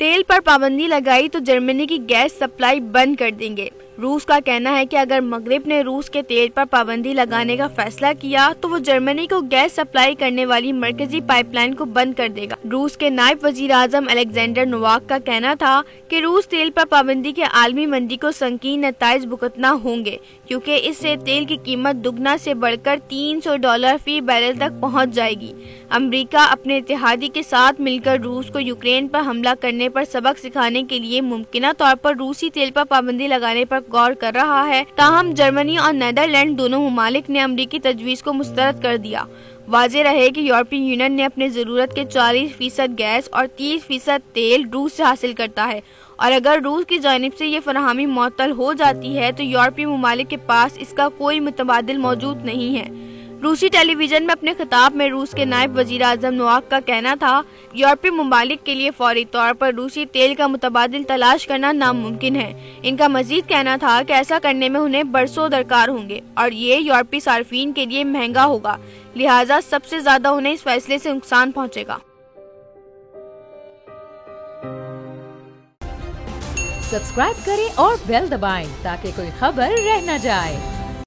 तेल पर पाबंदी लगाई तो जर्मनी की गैस सप्लाई बंद कर देंगे। रूस का कहना है कि अगर मगरिब ने रूस के तेल पर पाबंदी लगाने का फैसला किया तो वो जर्मनी को गैस सप्लाई करने वाली मरकजी पाइपलाइन को बंद कर देगा। रूस के नायब वजीर आजम अलेक्जेंडर नोवाक का कहना था कि रूस तेल पर पाबंदी के आलमी मंदी को संकीर्ण नताइज भुगतना होंगे, क्योंकि इससे तेल की कीमत दुगना से बढ़कर $300 फी बैरल तक पहुंच जाएगी। अमेरिका अपने इत्तेहादी के साथ मिलकर रूस को यूक्रेन पर हमला करने पर सबक सिखाने के लिए मुमकिना तौर पर रूसी तेल पर पाबंदी लगाने पर गौर कर रहा है। ताहम जर्मनी और नीदरलैंड दोनों ममालिक ने अमेरिकी तजवीज को मुस्तरद कर दिया। वाज़ेह रहे कि यूरोपीय यूनियन ने अपनी जरूरत के 40% गैस और 30% तेल रूस से हासिल करता है, और अगर रूस की जानिब से ये फराहमी मुअत्तल हो जाती है तो यूरोपीय ममालिक के पास इसका कोई मुतबादिल मौजूद नहीं है। रूसी टेलीविजन में अपने खिताब में रूस के नायब वजीर आजम नोवाक का कहना था, यूरोपीय ममालिक के लिए फौरी तौर पर रूसी तेल का मुतबादिल तलाश करना नामुमकिन है। इनका मजीद कहना था कि ऐसा करने में उन्हें बरसों दरकार होंगे और ये यूरोपीय सार्फिन के लिए महंगा होगा, लिहाजा सबसे ज्यादा उन्हें इस फैसले से नुकसान पहुँचेगा। सब्सक्राइब करें और बेल दबाएं ताकि कोई खबर रह न जाए।